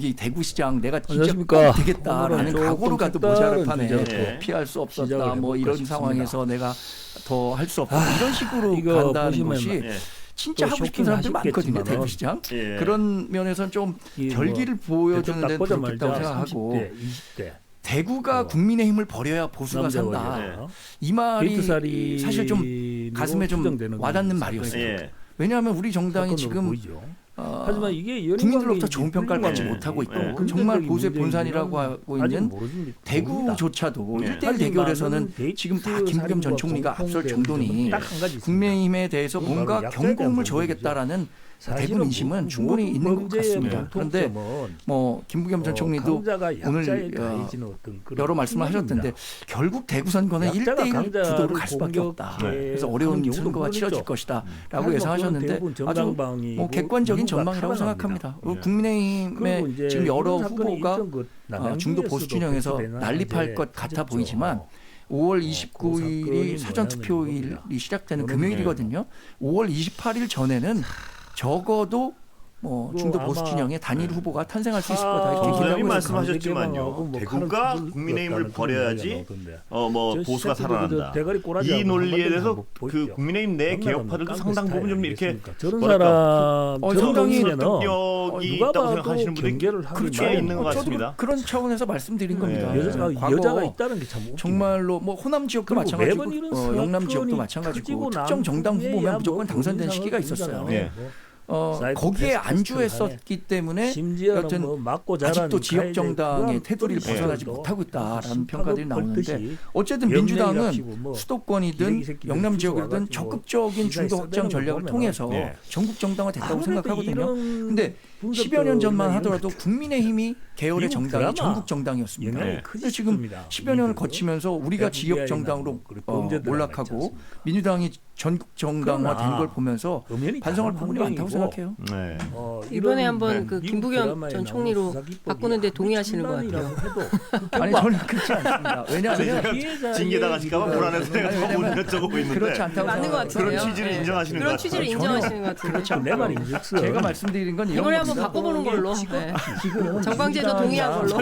이 대구시장 내가 직접 안녕하십니까. 되겠다라는 오늘은 각오로 가도 조금 모자를 특별한 판에 주제로 피할 수 없었다. 시작을 뭐 해볼까 이런 싶습니다. 상황에서 내가 더 할 수 없다. 이런 식으로 이거 간다는 보시면 것이 예. 진짜 또 하고 싶은 사람들 많거든요. 쇼킹하셨겠지만은. 대구시장. 예. 그런 면에서는 좀 이 결기를 보여주는 데는 부족했다고 생각하고 30대, 20대 대구가 국민의힘을 버려야 보수가 남자 산다. 의원. 이 말이 게이트살이 사실 좀 가슴에 좀 추정되는 와닿는 사건이 말이었어요. 예. 왜냐하면 우리 정당이 사건으로 지금 보이죠. 하지만 이게 국민들로부터 좋은 평가를 받지 예. 못하고 있고 예. 정말 보수의 본산이라고 하고 있는 대구조차도 예. 1대1 대결에서는 지금 다 김부겸 전 총리가 앞설 정도니 국민의힘에 대해서 뭔가 경고음을 줘야겠다라는 대부 민심은 충분히 있는 것 같습니다. 그런데 뭐 김부겸 전 총리도 오늘 여러 말씀을 하셨던데 결국 대구 선거는 1대1 구도로 갈 수밖에 없다. 그래서 어려운 선거가 치러질 것이다 라고 예상하셨는데 아주 뭐 객관적인 전망이라고 생각합니다. 국민의힘의 지금 여러 후보가 중도 보수 진영에서 난립할 것 같아 보이지만 5월 29일이 사전투표일이 시작되는 금요일이거든요. 5월 28일 전에는 적어도 뭐 중도 보수 진영의 단일 후보가 탄생할 수 있을 거다 이렇게 정선생님 기대하고 말씀하셨지만요. 대구가 국민의힘을 버려야지 뭐 보수가 살아난다. 이 논리에 대해서 그 국민의힘 내 개혁파들도 상당 부분 좀 이렇게 저런 사람 상당히 정치인은 설득력이 있다고 생각하시는 분들이 꽤 있는 것 같습니다. 그런 차원에서 말씀드린 겁니다. 여자가 있다는 게 참 정말로 뭐 호남 지역도 마찬가지고 영남 지역도 마찬가지고 특정 정당 후보면 무조건 당선된 시기가 있었어요. 거기에 안주했었기 때문에 여튼 아직도 지역 정당의 테두리를 벗어나지 못하고 있다라는 평가들이 나오는데 어쨌든 민주당은 수도권이든 영남 지역이든 적극적인 중도 확장 전략을 통해서 전국 정당화 됐다고 생각하거든요. 근데 10여 년 전만 하더라도 국민의힘이 계열의 정당이 전국 정당이었습니다. 근데 지금 10여 년을 거치면서 우리가 지역 정당으로 몰락하고 민주당이 전국 정당화 된 걸 보면서 반성할 부분이 많다고 생각해요. 이번에 한번 그 김부겸 전 총리로 바꾸는데 동의하시는 것 같아요. 아니 저는 그렇지 않습니다. 왜냐하면 징계당하실까 봐 불안해서 내가 여쭤보고 있는데 그렇지 않다고 맞는 것 같아요. 그런 취지를 인정하시는 것 그런 같아요. 취지를 인정하시는 것 같아요. 그렇지 않고 내 말이 제가 말씀드린 건 이런 이번에 겁니다. 한번 바꿔보는 걸로. 정광재도 동의한 걸로.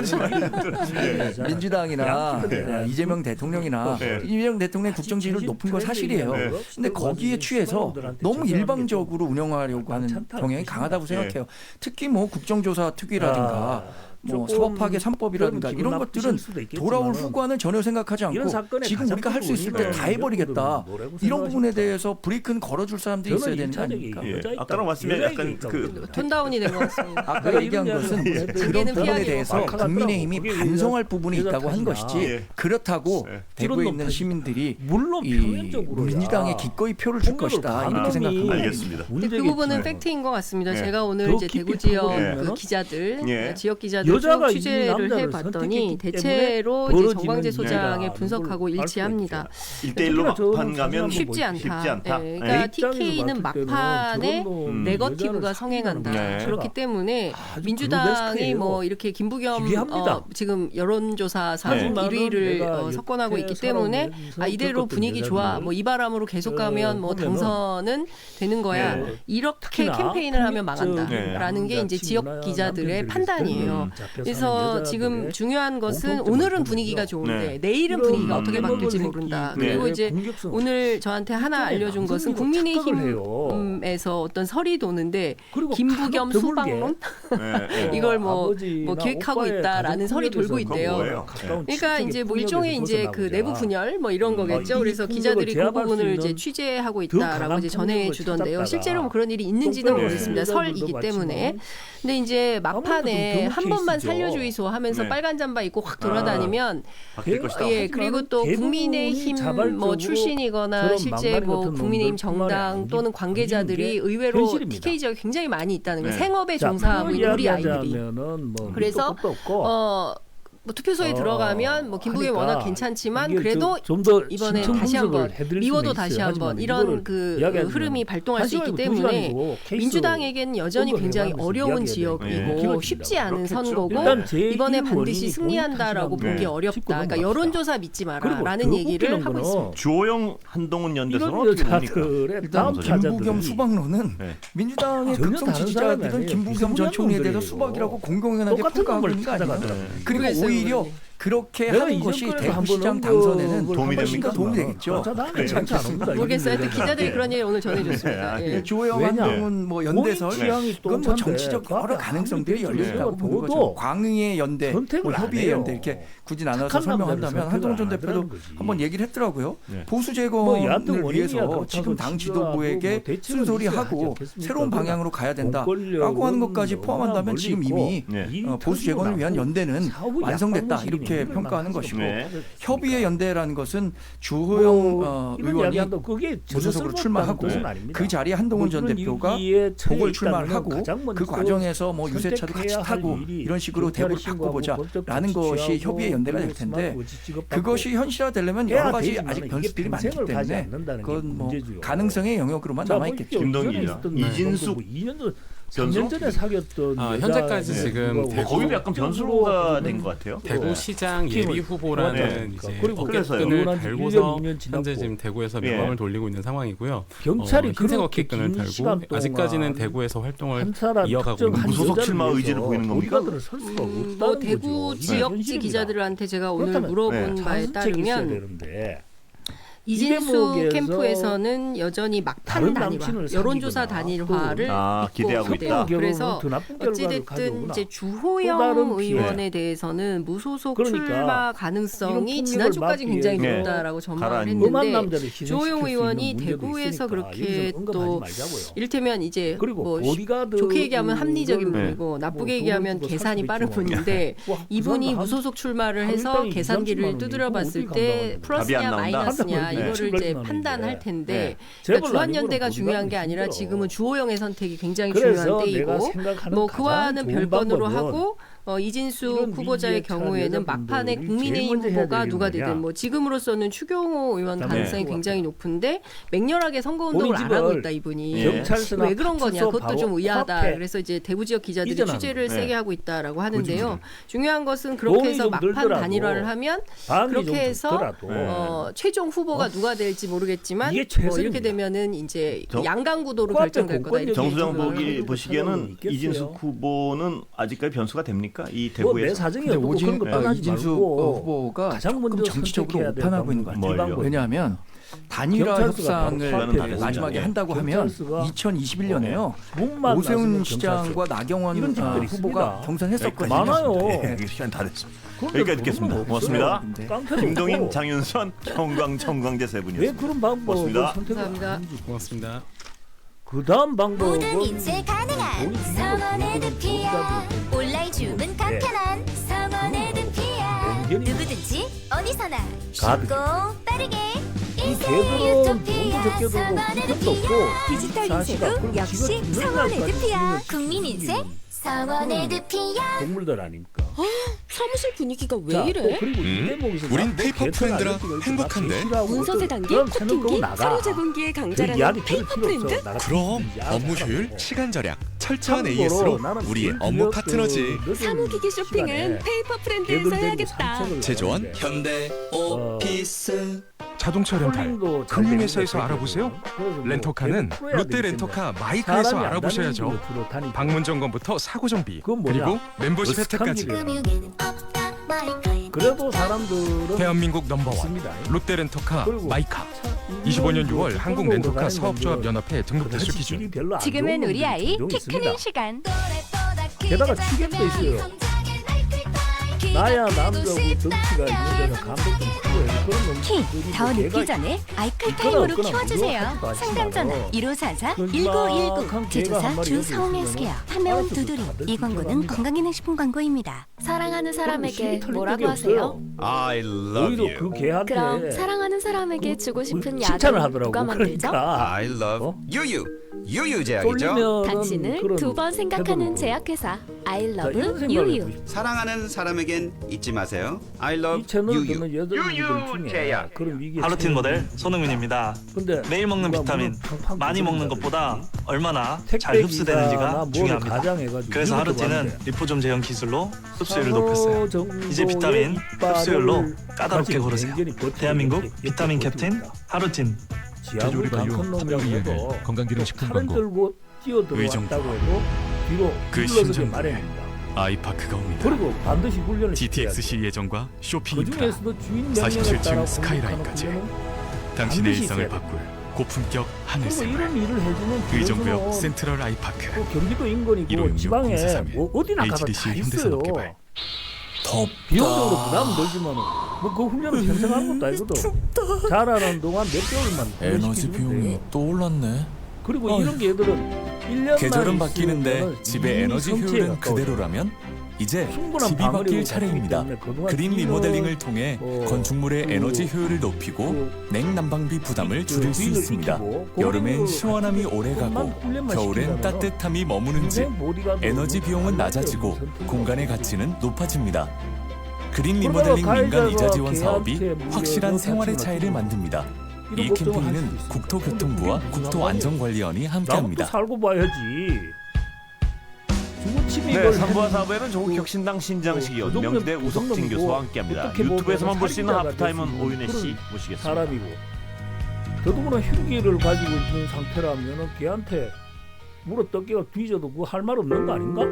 민주당이나 이재명 대통령이나 이재명 대통령의 국정 지지율 높은 건 사실이에요. 근데 거기에 취해서 너무 일방적으로 운영하려고 하는 경향이 강하다고 생각해요. 특히 뭐 국정조사 특위라든가 뭐 사법파괴 3법이라든가 이런 것들은 돌아올 후관을 전혀 생각하지 않고 지금 우리가 할 수 있을 때 다 해버리겠다. 이런 부분에 대해서 브레이크는 걸어줄 사람들이 있어야 되는 거 아닙니까? 아까랑 말씀이 약간 그 톤다운이 된 것 같습니다. 아까 얘기한 것은 그런 부분에 대해서 국민의힘이 반성할 부분이 있다고 한 것이지 그렇다고 대구에 있는 시민들이 이 민주당에 기꺼이 표를 줄 것이다 이렇게 생각합니다. 알겠습니다. 근데 그 부분은 팩트인 것 같습니다. 제가 오늘 이제 대구 지역 그 기자들, 지역 기자들 쭉 취재를 해봤더니 대체로 이제 정광재 소장의 분석하고 일치합니다. 1대1로 막판 가면 쉽지 않다. 예. 그러니까 TK는 막판에 네거티브가 성행한다. 그렇기 때문에 민주당이 뭐 이렇게 김부겸 지금 여론조사상 1위를 석권하고 있기 때문에 이대로 분위기 좋아. 뭐 이 바람으로 계속 가면 뭐 당선은 되는 거야. 이렇게 캠페인을 하면 망한다라는 게 이제 지역 기자들의 판단이에요. 그래서 지금 중요한 것은 오늘은 분위기가 좋은데 내일은 분위기가 어떻게 바뀔지 모른다. 그리고 이제 오늘 저한테 하나 알려준 것은 국민의힘에서 어떤 설이 도는데 김부겸 수박론 이걸 뭐 기획하고 있다라는 설이 돌고 있대요. 그러니까 이제 뭐 일종의 이제 그 내부 분열 뭐 이런 거겠죠. 그래서 기자들이 그 부분을 이제 취재하고 있다라고 이제 전해주던데요. 실제로 뭐 그런 일이 있는지는 모르겠습니다. 설이기 때문에. 근데 이제 막판에 한 번만 살려주이소 하면서 빨간 잠바 입고 확 돌아다니면 그리고 또 국민의힘 뭐 출신이거나 실제 뭐 국민의힘 정당 또는 관계자들이 의외로 TK 지역에 굉장히 많이 있다는 거예요. 생업에 종사하고 있는 우리 아이들이. 그래서 뭐 투표소에 들어가면 뭐 김부겸 워낙 괜찮지만 그래도 좀더 이번에 다시 한번 미워도 다시 한번 이런 그 흐름이 발동할 수 있기 때문에 민주당에겐 여전히 굉장히 어려운 지역이고 쉽지 않은 선거고 이번에 반드시 승리한다라고 보기 어렵다. 그러니까 여론조사 믿지 마라라는 얘기를 하고 있습니다. 주호영 한동훈 연대선은 어떻게 됩니까? 일단 김부겸 수박론은 민주당의 극성 지지자들은 김부겸 전 총리에 대해서 수박이라고 공공연하게 평가하고 있는 거 아닙니까? 그리고 오히려 그렇게 하는 것이 대구시장 당선에는 도움이 되겠죠. 모르겠어요. 하여튼 기자들이 그런 얘기 오늘 전해줬습니다. 예. 주호영 한동훈 뭐 연대설 이건 뭐 정치적 여러 가능성들이 열려 있다고 보는 거죠. 광의의 연대, 뭐 협의의 연대 이렇게 굳이 나눠서 설명한다면 한동훈 전 대표도 한번 얘기를 했더라고요. 보수 재건을 위해서 지금 당 지도부에게 쓴소리하고 새로운 방향으로 가야 된다라고 하는 것까지 포함한다면 지금 이미 보수 재건을 위한 연대는 완성됐다 이렇게 평가하는 것이고 협의의 연대라는 것은 주호영 의원이 무소속으로 출마하고 그 자리에 한동훈 전 대표가 보궐 출마를 하고 그 과정에서 뭐 유세차도 같이 타고 이런 식으로 대우를 바꿔보자라는 것이 협의의 연대가 될 텐데 그것이 현실화되려면 여러 가지 아직 변수들이 많기 때문에 그건 뭐 가능성의 영역으로만 남아있겠죠. 김동기 기자, 이진숙 3년 전에 사귀었던 현재까지 지금 거기도 약간 변수가 된 것 같아요. 대구시장 예비 후보라는 이제 어깨끈을 달고서 현재 지금 대구에서 명함을 돌리고 있는 상황이고요. 경찰이 흰색 어깨끈을 달고 아직까지는 대구에서 활동을 이어가고 있는 무소속 출마 의지를 보이는 겁니까? 뭐 대구 지역지 기자들한테 제가 오늘 물어본 바에 따르면 이진수 캠프에서는 여전히 막판 단일화, 여론조사 단일화를 기대하고 있다. 그래서 어찌됐든 이제 주호영 의원에 대해서는 무소속 출마 가능성이 지난주까지 굉장히 높다라고 전망을 했는데 주호영 의원이 대구에서 그렇게 또 이를테면 이제 뭐 좋게 얘기하면 합리적인 분이고 나쁘게 얘기하면 계산이 빠른 분인데 이분이 무소속 출마를 해서 계산기를 두드려봤을 때 플러스냐 마이너스냐 이거를 이제 판단할 텐데 그러니까 주한연대가 중요한 게 아니라 지금은 주호영의 선택이 굉장히 중요한 때이고 뭐 그와는 별건으로 하고 이진수 후보자의 경우에는 막판에 국민의힘 후보가 누가 되든 뭐 지금으로서는 추경호 의원 가능성이 굉장히 높은데 맹렬하게 선거운동을 안 하고 있다 이분이 왜 그런 거냐 그것도 좀 의아하다. 그래서 이제 대구 지역 기자들이 취재를 세게 하고 있다라고 하는데요. 중요한 것은 그렇게 해서 막판 단일화를 하면 그렇게 해서 최종 후보가 누가 될지 모르겠지만 뭐 이렇게 되면은 이제 양강 구도로 결정될 거다. 이렇게 정수장 보시기에는 이진수 후보는 아직까지 변수가 됩니까? 이 대구에서. 이진수 후보가 조금 정치적으로 오판하고 있는 것 같아요. 왜냐하면 단일화 협상을 마지막에 한다고 하면 2021년에요. 오세훈 시장과 나경원 후보가 경선했었거든요. 많아요. 시간 다 됐습니다. 여기까지 듣겠습니다. 고맙습니다. 김동인, 장윤선, 청광재 세 분이었습니다. 왜 그런 방법을 감사합니다. 고맙습니다. 그 다음 방법은 모든 인쇄 가능한 성원의 드피아 온라인 주문 간편한 성원의 드피아 누구든지 어디서나 쉽고 빠르게 인쇄 유토피아 성원의 드피아 디지털 인쇄도 역시 성원의 드피아 국민 인쇄 성원의 드피아 동물들 아닙니까? 사무실 분위기가 왜 이래? 우린 페이퍼 프렌드라 행복한데. 문서세 단계, 코팅기, 서류 제공기의 강자라는 페이퍼 프렌드? 그럼 업무 효율, 시간 절약, 철저한 AS로 우리의 업무 파트너지. 사무기기 쇼핑은 페이퍼 프렌드에서 해야겠다. 제조원 현대 오피스. 자동차 렌탈 금융회사에서 알아보세요. 렌터카는 롯데 렌터카 마이카에서 알아보셔야죠. 방문 점검부터 사고 정비 그리고 멤버십 혜택까지. 그래도 사람들은 대한민국 넘버원 롯데 렌터카 마이카. 25년 6월 한국 렌터카 사업조합 연합회 등록 대출 기준. 지금은 우리 아이 키 크는 시간. 게다가 취객도 있어요. 나야 남자고 덩치가 있는 데는 감독 좀 크고 키 더 늦기 전에 아이클 타임으로 키워주세요. 상담 전화 1544-1919 제조사 주성헬스케어 판매원 두드리. 이 광고는 건강기능식품 광고입니다. 사랑하는 사람에게 뭐라고 하세요? I love you. 그 개한테 그럼 사랑하는 사람에게 주고 싶은 칭찬을 야근 하더라고. 누가 만들죠? 그러니까. I love you. 유유제약이죠. 당신을 두 번 생각하는 제약회사 I love 유유. 사랑하는 사람에겐 잊지 마세요. I love 유유. 유유제약. 하루틴 모델 손흥민입니다. 매일 먹는 비타민 많이 먹는 것보다 얼마나 잘 흡수되는지가 중요합니다. 그래서 하루틴은 리포좀 제형 기술로 흡수율을 높였어요. 이제 비타민 흡수율로 까다롭게 고르세요. 대한민국 비타민 캡틴 하루틴. 제조리 바이오 300ml 건강기능식품 광고. 의정부 그 심정부에 아이파크가 옵니다. 그리고 반드시 훈련을 GTX-C 예정과 쇼핑 인프라, 그중에서도 주인 47층 스카이라인까지 당신의 일상을 바꿀 고품격 하늘생활. 의정부역 센트럴 아이파크. 경기도 인근이고 지방에 어디나 가서 다 있어요. 비용적으로 부담은 들지만은 그 훈련을 평생 하는 것도 아니거든. 자라는 동안 몇 개월만 에너지 비용이 또 올랐네. 그리고 이런 게 애들은 1년만 계절은 바뀌는데 집의 에너지 효율은 그대로라면 이제 집이 바뀔 차례입니다. 그린 리모델링을 통해 건축물의 에너지 효율을 높이고 냉난방비 부담을 줄일 수 있습니다. 여름엔 시원함이 오래가고 겨울엔 따뜻함이 머무는 집. 에너지 비용은 낮아지고 공간의 가치는 높아집니다. 그린 리모델링 민간 이자 지원 사업이 확실한 생활의 차이를 만듭니다. 이 캠페인은 국토교통부와 국토안전관리원이 함께합니다. 살고 봐야지. 네, 3부와 4부에는 조국 혁신당 신장식이요 명지대 우석진 교수와 함께합니다. 유튜브에서만 볼 수 있는 하프타임은 오윤혜 씨 모시겠습니다. 사람이고 더더구나 흉기를 가지고 있는 상태라면 걔한테 물어뜯기가 뒤져도 그거 할 말 없는 거 아닌가?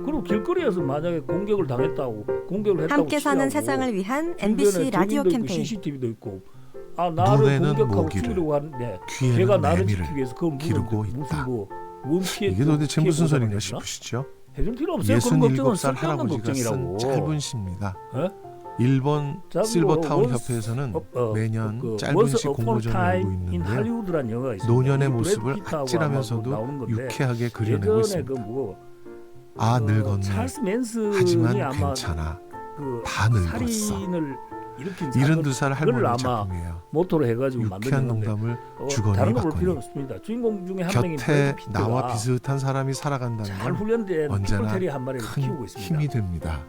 그리고 길거리에서 만약에 공격을 당했다고 공격을 했다고 함께 사는 세상을 위한 MBC 라디오 캠페인. CCTV도 있고 나를 공격하고 죽이려고 하는데 걔가 나를 지키기 위해서 그건 무슨 이게 도대체 무슨 소린가 싶으시죠? 67살 할아버지가 쓴 짧은 시입니다. 일본 실버타운 협회에서는 매년 짧은 시 공모전을 열고 있는데요. 노년의 모습을 아찔하면서도 유쾌하게 그려내고 있습니다. 늙었네. 하지만 괜찮아. 다 늙었어. 72살 할머니 작품이에요. 모토로 해가지고 유쾌한 농담을 주거니 받거니. 주인공 중에 한 명이 곁에 나와 비슷한 사람이 살아간다는 건 언제나 큰 힘이 됩니다.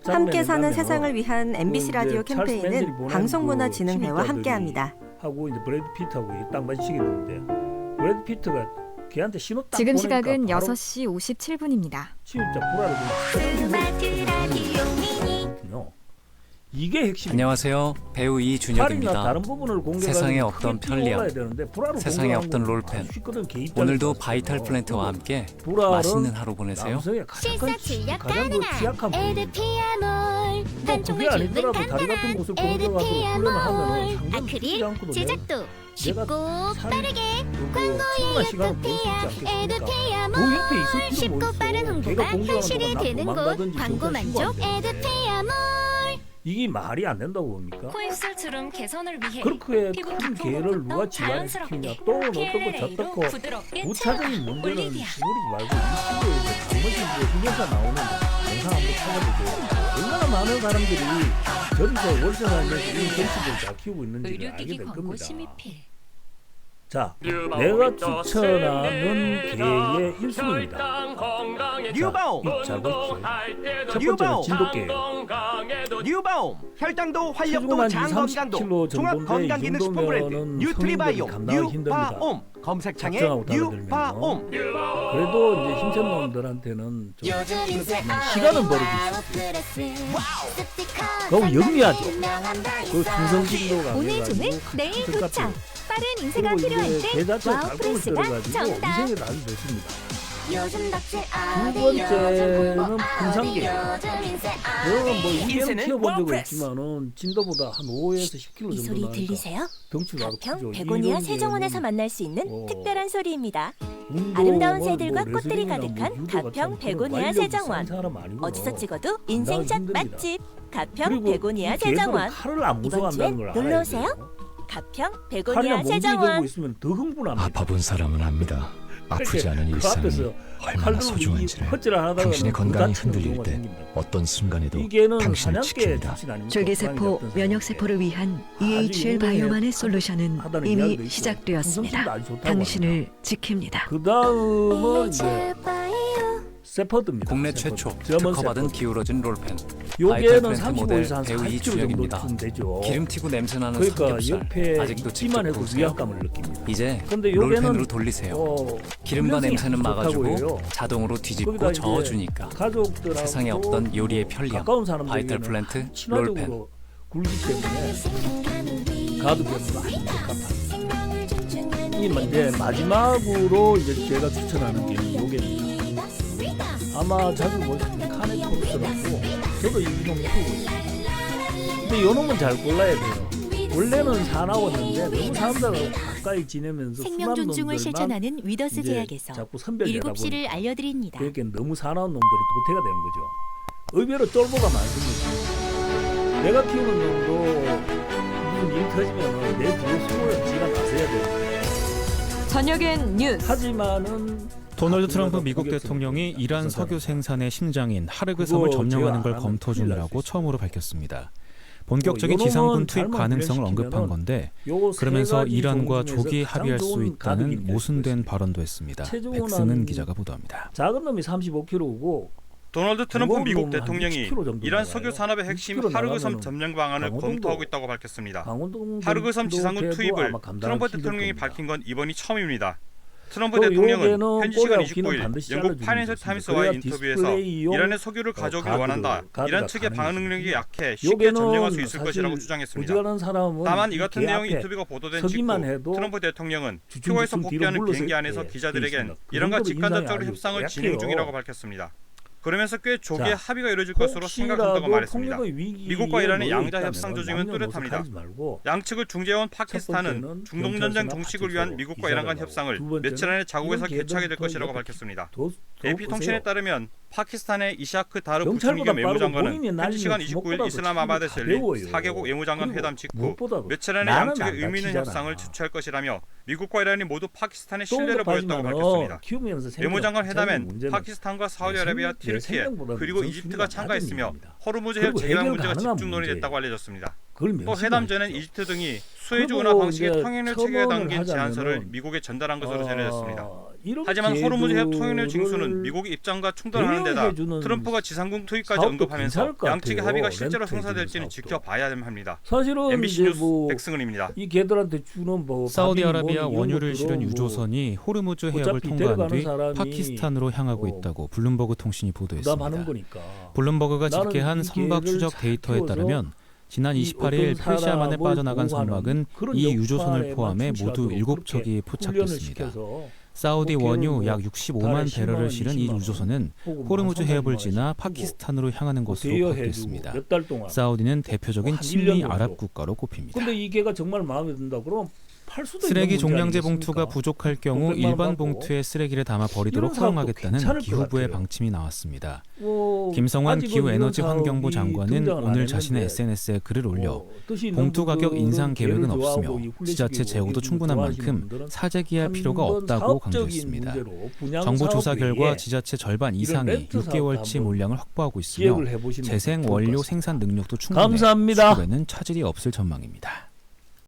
함께 사는 세상을 위한 MBC 라디오 캠페인은 방송문화진흥회와 함께합니다. 하고 이제 브래드 피트하고 딱 마주치겠는데 브래드 피트가 걔한테 신호 딱 지금 시각은 6시 57분입니다. 진짜 불화를 이게 핵심. 안녕하세요. 배우 이준혁입니다. 세상에 없던 편리함, 세상에 없던 롤펜. 오늘도 바이탈 플랜트와 함께 맛있는 하루 보내세요. 실사 출력 가능한 에드피아몰. 한총을 줍은 간단한 에드피아몰. 아크릴 제작도 쉽고 빠르게 광고에 유토피아 에드피아몰. 쉽고 빠른 홍보가 현실이 되는 곳 광고 만족 에드피아몰. 이게 말이 안 된다고 봅니까? 코입술주름 개선을 위해 그렇게 큰 개를 누가 지원시키냐 또 어떻고 저떻고 부차적인 문제는 시무리지 말고 유튜브에 단번씩 훈련사 나오는 영상 한번 찾아보세요. 얼마나 많은 사람들이 저기서 월세 살면서 이 정치를 잘 키우고 있는지 알게 될 겁니다. 자, 내가 추천하는 개의 1순위입니다. 뉴바움. 자, 보십시오. 첫 번째는 진돗개예요. 뉴바움. 혈당도 활력도 장건강도 종합건강기능식품 브랜드 뉴트리바이옴 뉴바옴. 검색창에 뉴바옴. 그래도 이제 힘센 놈들한테는 좀 시간은 벌어질 수 있어요. 너무 영리하죠. 그 중성진도가 오늘 주는 내일 도착. 빠른 인쇄가 필요할 때 와우 프레스가 정답. 인쇄가 아주 좋습니다. 두 번째는 풍산개예요. 저는 뭐 이게는 키워본 적은 있지만은 진도보다 한 5에서 10kg 정도 이 소리 들리세요? 가평 베고니아 세정원에서 만날 수 있는 특별한 소리입니다. 아름다운 새들과 꽃들이 가득한 가평 베고니아 세정원. 어디서 찍어도 인생샷 맛집 가평 베고니아 세정원. 이번 주엔 놀러오세요. 가평 베고니아 세정원. 있으면 더 흥분합니다. 아파본 사람은 압니다. 아프지 않은 일상이 얼마나 소중한지를 당신의 건강이 흔들릴 때 어떤 순간에도 당신을 지킵니다. 줄기세포, 면역세포를 위한 EHL 바이오만의 솔루션은 이미 시작되었습니다. 당신을 지킵니다. 그 다음은 이제 세퍼드입니다. 국내 최초 특허받은 기울어진 롤펜. 요게는 35에서 한 배우 40kg 이주영입니다. 정도 되죠. 기름튀고 냄새나는 그러니까 삼겹살 옆에 아직도 직접 있기만 해도 보세요. 위압감을 느낍니다. 이제 근데 요게는 롤펜으로 돌리세요. 기름과 냄새는 막아주고 자동으로 뒤집고 저어주니까 세상에 없던 요리의 편리함. 바이탈 플랜트 롤펜. 굴기 때문에 가득해서 많이 적합합니다. 이제 마지막으로 이제 제가 추천하는 게 요게입니다. 아마 자주 보시는 카네토스라고 저도 이 놈 키우고 있습니다. 근데 요 놈은 잘 골라야 돼요. 원래는 사나웠는데 너무 사람들하고 가까이 지내면서 생명 존중을 실천하는 위더스 제약에서 자꾸 선별되다 7시를 알려드립니다. 그러니까 너무 사나운 놈들은 도태가 되는 거죠. 의외로 쫄보가 많습니다. 내가 키우는 놈도 무슨 일 터지면 내 뒤에 숨어요. 지가 나서야 돼요. 저녁엔 뉴스. 하지만은 도널드 트럼프 미국 대통령이 이란 석유 생산의 심장인 하르그 섬을 점령하는 걸 검토 중이라고 처음으로 밝혔습니다. 본격적인 지상군 투입 가능성을 언급한 건데 그러면서 이란과 조기 합의할 수 있다는 모순된 발언도 했습니다. 백승은 기자가 보도합니다. 작은 놈이 35kg고 도널드 트럼프 미국 대통령이 이란 석유 산업의 핵심 하르그섬 점령 방안을 검토하고 있다고 밝혔습니다. 하르그섬 지상군 투입을 트럼프 대통령이 밝힌 건 이번이 처음입니다. 트럼프 대통령은 현지 시간 29일 영국 파이낸셜 타임스와의 인터뷰에서 이란의 석유를 가져오길 원한다. 이란 측의 방어 능력이 약해 쉽게 점령할 수 있을 것이라고 주장했습니다. 다만 이 같은 내용의 인터뷰가 보도된 직후 트럼프 대통령은 큐바에서 복귀하는 비행기 안에서 기자들에겐 이란과 직간접적으로 협상을 진행 중이라고 밝혔습니다. 그러면서 꽤 조기에 합의가 이루어질 것으로 생각한다고 말했습니다. 미국과 이란의 양자 협상 조짐은 뚜렷합니다. 양측을 중재해온 파키스탄은 중동전쟁 종식을 위한 미국과 이란 간 협상을 며칠 안에 자국에서 개최하게 될 것이라고 밝혔습니다. AP통신에 따르면 파키스탄의 이샤크 다르 부총리겸 외무장관은 현지 시간 29일 이슬람아바드에서 열린 4개국 외무장관 회담 직후 며칠 안에 양측의 의미 있는 협상을 주최할 것이라며 미국과 이란이 모두 파키스탄의 신뢰를 보였다고 밝혔습니다. 외무장관 회담엔 파키스탄과 사우디아라비아, 튀르키예 그리고 이집트가 참가했으며 호르무즈 해협 재개발 문제가 집중 논의됐다고 알려졌습니다. 또 회담 전엔 이집트 등이 수에즈 운하 방식의 통행료 체결에 담긴 제안서를 미국에 전달한 것으로 전해졌습니다. 하지만 호르무즈 해협 통행료 징수는 미국의 입장과 충돌하는 데다 트럼프가 지상군 투입까지 언급하면서 양측의 합의가 실제로 성사될지는 지켜봐야 합니다. 사실은 MBC 뉴스 백승은입니다. 이 개들한테 주는 사우디아라비아 원유를 실은 유조선이 호르무즈 해협을 통과한 뒤 파키스탄으로 향하고 있다고 블룸버그 통신이 보도했습니다. 블룸버그가 집계한 선박 추적 데이터에 따르면 지난 28일 페르시아만에 빠져나간 선박은 이 유조선을 포함해 모두 7척이 포착됐습니다. 사우디 원유 약 65만 배럴을 실은 이 유조선은 호르무즈 해협을 지나 파키스탄으로 향하는 것으로 파악됐습니다. 사우디는 대표적인 친미 아랍 국가로 꼽힙니다. 근데 이 개가 정말 마음에 든다 그럼 쓰레기 종량제 봉투가 부족할 경우 일반 봉투에 쓰레기를 담아 버리도록 허용하겠다는 기후부의 방침이 나왔습니다. 김성환 기후에너지환경부 장관은 오늘 자신의 SNS에 글을 올려 봉투 가격 인상 계획은 없으며 지자체 재고도 충분한 만큼 사재기할 필요가 없다고 강조했습니다. 정부 조사 결과 지자체 절반 이상이 6개월치 물량을 확보하고 있으며 재생 원료 생산 능력도 충분해 수급에는 차질이 없을 전망입니다.